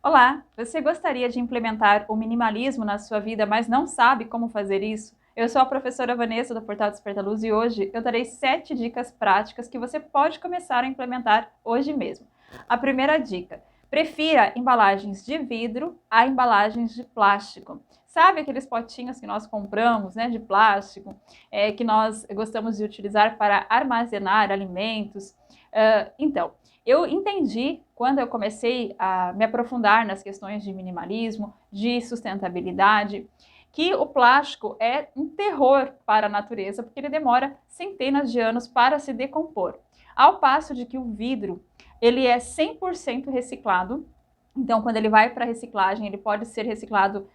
Olá, você gostaria de implementar o minimalismo na sua vida, mas não sabe como fazer isso? Eu sou a professora Vanessa do Portal Desperta Luz e hoje eu darei 7 dicas práticas que você pode começar a implementar hoje mesmo. A primeira dica: prefira embalagens de vidro a embalagens de plástico. Sabe aqueles potinhos que nós compramos, né, de plástico, que nós gostamos de utilizar para armazenar alimentos? Então, eu entendi quando eu comecei a me aprofundar nas questões de minimalismo, de sustentabilidade, que o plástico é um terror para a natureza, porque ele demora centenas de anos para se decompor. Ao passo de que o vidro, ele é 100% reciclado. Então, quando ele vai para a reciclagem, ele pode ser reciclado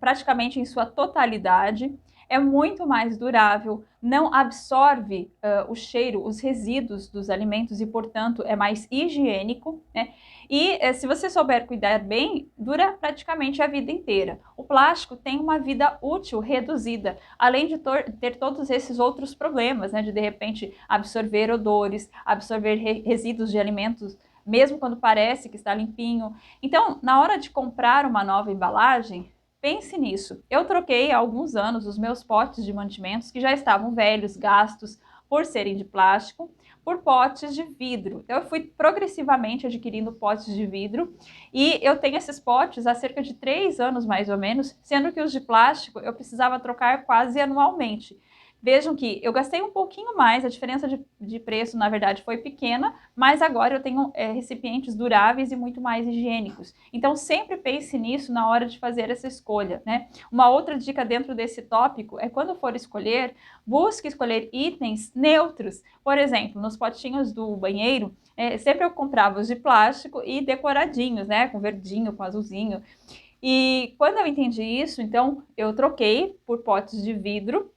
praticamente em sua totalidade. É muito mais durável, não absorve o cheiro, os resíduos dos alimentos e, portanto, é mais higiênico, né? E se você souber cuidar bem, dura praticamente a vida inteira. O plástico tem uma vida útil reduzida, além de ter todos esses outros problemas, né? De repente absorver odores, absorver resíduos de alimentos, mesmo quando parece que está limpinho. Então, na hora de comprar uma nova embalagem, pense nisso. Eu troquei há alguns anos os meus potes de mantimentos, que já estavam velhos, gastos, por serem de plástico, por potes de vidro. Eu fui progressivamente adquirindo potes de vidro e eu tenho esses potes há cerca de 3 anos, mais ou menos, sendo que os de plástico eu precisava trocar quase anualmente. Vejam que eu gastei um pouquinho mais, a diferença de preço, na verdade, foi pequena, mas agora eu tenho recipientes duráveis e muito mais higiênicos. Então, sempre pense nisso na hora de fazer essa escolha, né? Uma outra dica dentro desse tópico é quando for escolher, busque escolher itens neutros. Por exemplo, nos potinhos do banheiro, sempre eu comprava os de plástico e decoradinhos, né? Com verdinho, com azulzinho. E quando eu entendi isso, então eu troquei por potes de vidro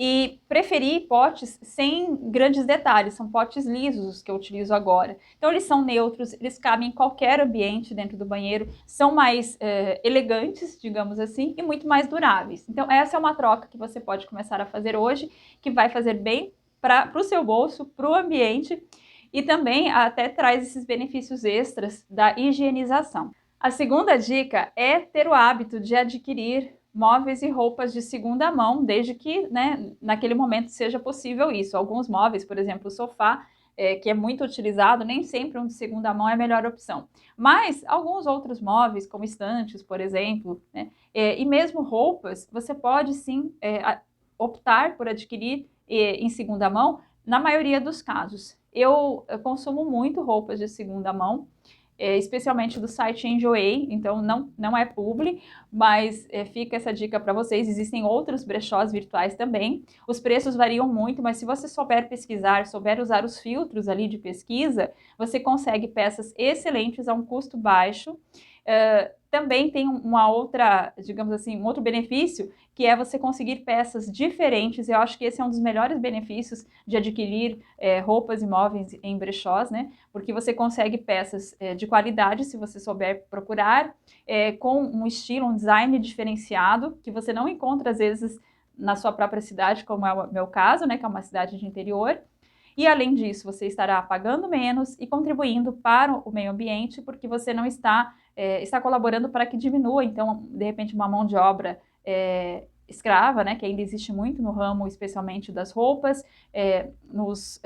e preferi potes sem grandes detalhes, são potes lisos os que eu utilizo agora. Então eles são neutros, eles cabem em qualquer ambiente dentro do banheiro, são mais elegantes, digamos assim, e muito mais duráveis. Então essa é uma troca que você pode começar a fazer hoje, que vai fazer bem para o seu bolso, para o ambiente, e também até traz esses benefícios extras da higienização. A segunda dica é ter o hábito de adquirir móveis e roupas de segunda mão, desde que, né, naquele momento seja possível isso. Alguns móveis, por exemplo, o sofá, que é muito utilizado, nem sempre um de segunda mão é a melhor opção. Mas alguns outros móveis, como estantes, por exemplo, né, e mesmo roupas, você pode sim optar por adquirir em segunda mão, na maioria dos casos. Eu consumo muito roupas de segunda mão, especialmente do site Enjoei, então não é publi, mas fica essa dica para vocês. Existem outros brechós virtuais também. Os preços variam muito, mas se você souber pesquisar, souber usar os filtros ali de pesquisa, você consegue peças excelentes a um custo baixo. Também tem uma outra, digamos assim, um outro benefício, que é você conseguir peças diferentes. Eu acho que esse é um dos melhores benefícios de adquirir roupas e móveis em brechós, né? Porque você consegue peças de qualidade, se você souber procurar, com um estilo, um design diferenciado, que você não encontra, às vezes, na sua própria cidade, como é o meu caso, né? Que é uma cidade de interior. E, além disso, você estará pagando menos e contribuindo para o meio ambiente, porque você não está colaborando para que diminua, então, de repente, uma mão de obra escrava, né, que ainda existe muito no ramo, especialmente das roupas, nos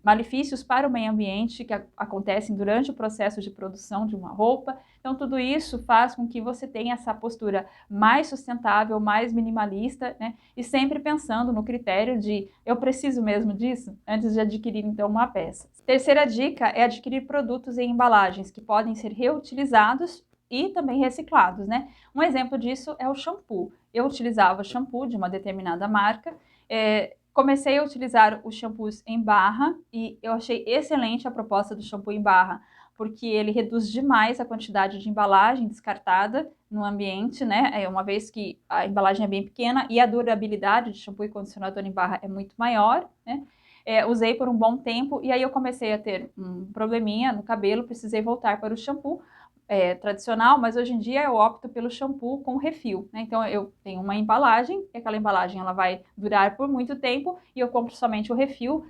malefícios para o meio ambiente que acontecem durante o processo de produção de uma roupa. Então, tudo isso faz com que você tenha essa postura mais sustentável, mais minimalista, né, e sempre pensando no critério de eu preciso mesmo disso antes de adquirir, então, uma peça. Terceira dica é adquirir produtos em embalagens que podem ser reutilizados e também reciclados, né? Um exemplo disso é o shampoo. Eu utilizava shampoo de uma determinada marca, comecei a utilizar os shampoos em barra e eu achei excelente a proposta do shampoo em barra, porque ele reduz demais a quantidade de embalagem descartada no ambiente, né? Uma vez que a embalagem é bem pequena e a durabilidade de shampoo e condicionador em barra é muito maior, né? Usei por um bom tempo e aí eu comecei a ter um probleminha no cabelo, precisei voltar para o shampoo tradicional, mas hoje em dia eu opto pelo shampoo com refil, né? Então eu tenho uma embalagem, e aquela embalagem ela vai durar por muito tempo e eu compro somente o refil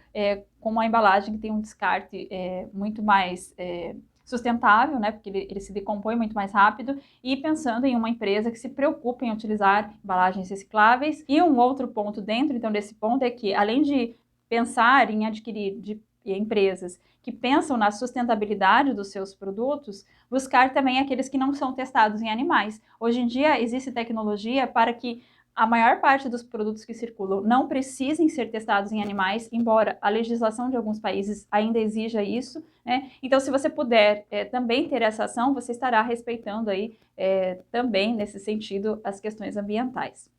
com uma embalagem que tem um descarte muito mais sustentável, né, porque ele se decompõe muito mais rápido, e pensando em uma empresa que se preocupa em utilizar embalagens recicláveis. E um outro ponto dentro, então, desse ponto é que, além de pensar em adquirir de empresas que pensam na sustentabilidade dos seus produtos, buscar também aqueles que não são testados em animais. Hoje em dia existe tecnologia para que a maior parte dos produtos que circulam não precisem ser testados em animais, embora a legislação de alguns países ainda exija isso, né? Então, se você puder também ter essa ação, você estará respeitando aí também, nesse sentido, as questões ambientais.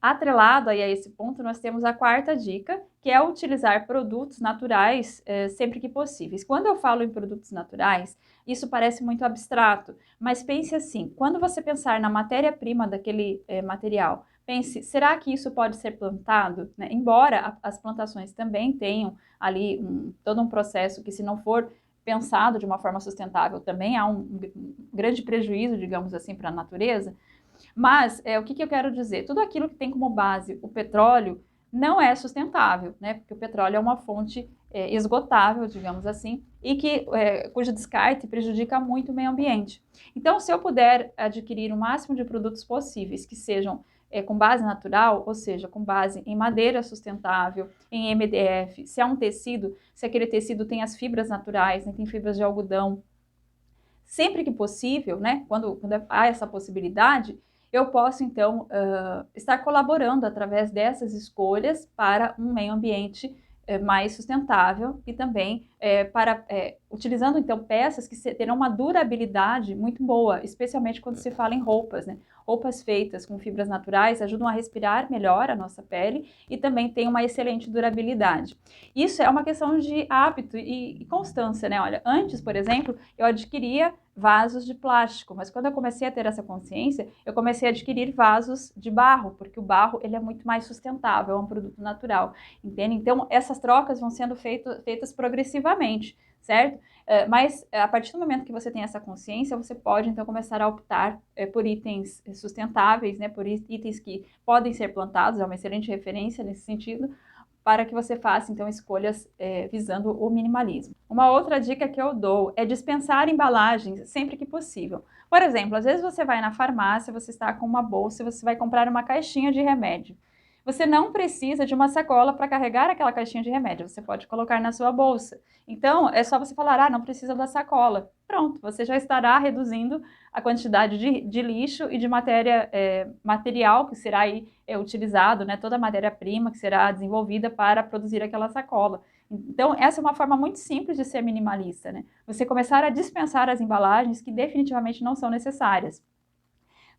Atrelado aí a esse ponto, nós temos a quarta dica, que é utilizar produtos naturais sempre que possíveis. Quando eu falo em produtos naturais, isso parece muito abstrato, mas pense assim, quando você pensar na matéria-prima daquele material, pense, será que isso pode ser plantado? Né? Embora as plantações também tenham ali todo um processo que, se não for pensado de uma forma sustentável, também há um grande prejuízo, digamos assim, para a natureza. Mas o que eu quero dizer? Tudo aquilo que tem como base o petróleo não é sustentável, né? Porque o petróleo é uma fonte esgotável, digamos assim, e cujo descarte prejudica muito o meio ambiente. Então, se eu puder adquirir o máximo de produtos possíveis que sejam com base natural, ou seja, com base em madeira sustentável, em MDF, se é um tecido, se aquele tecido tem as fibras naturais, né, tem fibras de algodão, sempre que possível, né, quando há essa possibilidade, eu posso, então, estar colaborando através dessas escolhas para um meio ambiente mais sustentável e também utilizando, então, peças que terão uma durabilidade muito boa, especialmente quando se fala em roupas, né? Roupas feitas com fibras naturais ajudam a respirar melhor a nossa pele e também têm uma excelente durabilidade. Isso é uma questão de hábito e constância, né? Olha, antes, por exemplo, eu adquiria vasos de plástico, mas quando eu comecei a ter essa consciência, eu comecei a adquirir vasos de barro, porque o barro ele é muito mais sustentável, é um produto natural, entende? Então, essas trocas vão sendo feitas progressivamente, certo? Mas a partir do momento que você tem essa consciência, você pode então começar a optar por itens sustentáveis, né? Por itens que podem ser plantados, é uma excelente referência nesse sentido, para que você faça, então, escolhas visando o minimalismo. Uma outra dica que eu dou é dispensar embalagens sempre que possível. Por exemplo, às vezes você vai na farmácia, você está com uma bolsa e você vai comprar uma caixinha de remédio. Você não precisa de uma sacola para carregar aquela caixinha de remédio, você pode colocar na sua bolsa. Então, é só você falar, não precisa da sacola. Pronto, você já estará reduzindo a quantidade de lixo e de material que será aí utilizado, né, toda a matéria-prima que será desenvolvida para produzir aquela sacola. Então, essa é uma forma muito simples de ser minimalista, né? Você começar a dispensar as embalagens que definitivamente não são necessárias.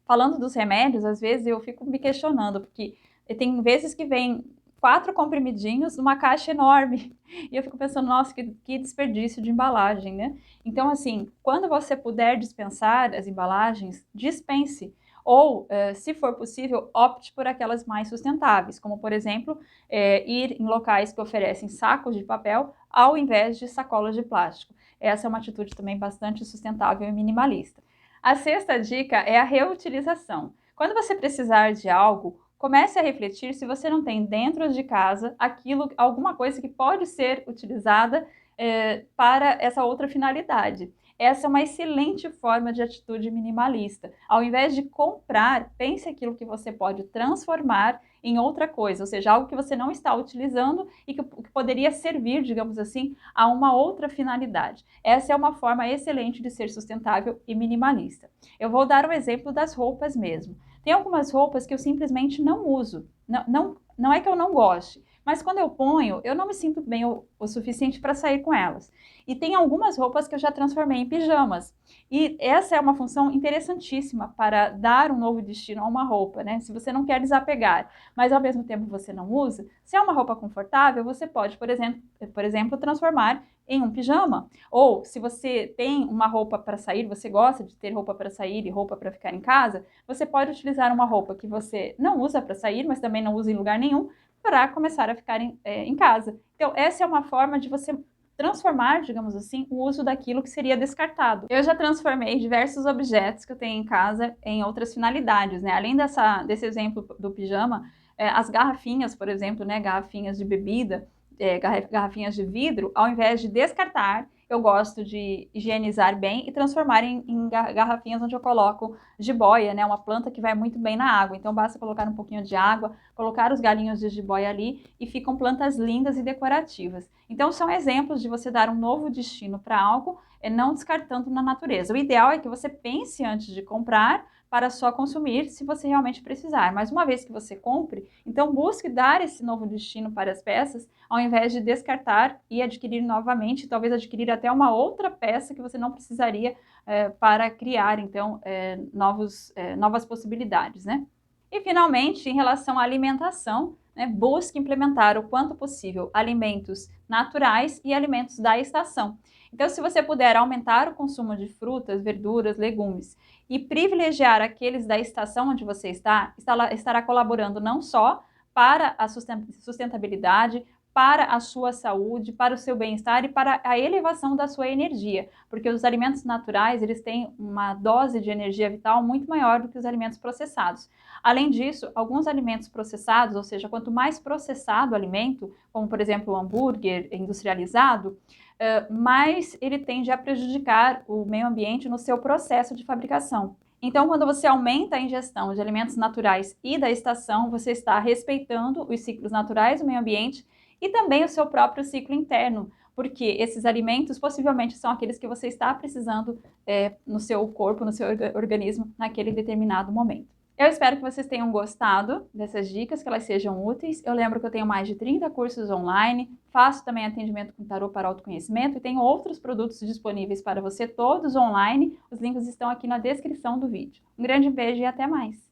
Falando dos remédios, às vezes eu fico me questionando, porque tem vezes que vem 4 comprimidinhos numa caixa enorme. E eu fico pensando, nossa, que desperdício de embalagem, né? Então, assim, quando você puder dispensar as embalagens, dispense. Ou, se for possível, opte por aquelas mais sustentáveis, como, por exemplo, ir em locais que oferecem sacos de papel ao invés de sacolas de plástico. Essa é uma atitude também bastante sustentável e minimalista. A sexta dica é a reutilização. Quando você precisar de algo, comece a refletir se você não tem dentro de casa alguma coisa que pode ser utilizada para essa outra finalidade. Essa é uma excelente forma de atitude minimalista. Ao invés de comprar, pense aquilo que você pode transformar em outra coisa, ou seja, algo que você não está utilizando e que poderia servir, digamos assim, a uma outra finalidade. Essa é uma forma excelente de ser sustentável e minimalista. Eu vou dar um exemplo das roupas mesmo. Tem algumas roupas que eu simplesmente não uso. Não é que eu não goste, mas quando eu ponho, eu não me sinto bem o suficiente para sair com elas. E tem algumas roupas que eu já transformei em pijamas. E essa é uma função interessantíssima para dar um novo destino a uma roupa, né? Se você não quer desapegar, mas ao mesmo tempo você não usa, se é uma roupa confortável, você pode, por exemplo, transformar em um pijama. Ou se você tem uma roupa para sair, você gosta de ter roupa para sair e roupa para ficar em casa, você pode utilizar uma roupa que você não usa para sair, mas também não usa em lugar nenhum, para começar a ficar em casa. Então, essa é uma forma de você transformar, digamos assim, o uso daquilo que seria descartado. Eu já transformei diversos objetos que eu tenho em casa em outras finalidades, né? Além desse exemplo do pijama, as garrafinhas, por exemplo, né? Garrafinhas de bebida, garrafinhas de vidro, ao invés de descartar, eu gosto de higienizar bem e transformar em garrafinhas onde eu coloco jiboia, né? Uma planta que vai muito bem na água. Então basta colocar um pouquinho de água, colocar os galinhos de jiboia ali e ficam plantas lindas e decorativas. Então são exemplos de você dar um novo destino para algo e não descartando na natureza. O ideal é que você pense antes de comprar para só consumir se você realmente precisar. Mas uma vez que você compre, então busque dar esse novo destino para as peças, ao invés de descartar e adquirir novamente, talvez adquirir até uma outra peça que você não precisaria para criar, então, novas possibilidades, né? E, finalmente, em relação à alimentação, né, busque implementar o quanto possível alimentos naturais e alimentos da estação. Então, se você puder aumentar o consumo de frutas, verduras, legumes e privilegiar aqueles da estação onde você estará colaborando não só para a sustentabilidade, para a sua saúde, para o seu bem-estar e para a elevação da sua energia, porque os alimentos naturais, eles têm uma dose de energia vital muito maior do que os alimentos processados. Além disso, alguns alimentos processados, ou seja, quanto mais processado o alimento, como por exemplo o hambúrguer industrializado, mais ele tende a prejudicar o meio ambiente no seu processo de fabricação. Então, quando você aumenta a ingestão de alimentos naturais e da estação, você está respeitando os ciclos naturais do meio ambiente e também o seu próprio ciclo interno, porque esses alimentos possivelmente são aqueles que você está precisando no seu corpo, no seu organismo, naquele determinado momento. Eu espero que vocês tenham gostado dessas dicas, que elas sejam úteis. Eu lembro que eu tenho mais de 30 cursos online, faço também atendimento com tarô para autoconhecimento e tenho outros produtos disponíveis para você, todos online. Os links estão aqui na descrição do vídeo. Um grande beijo e até mais!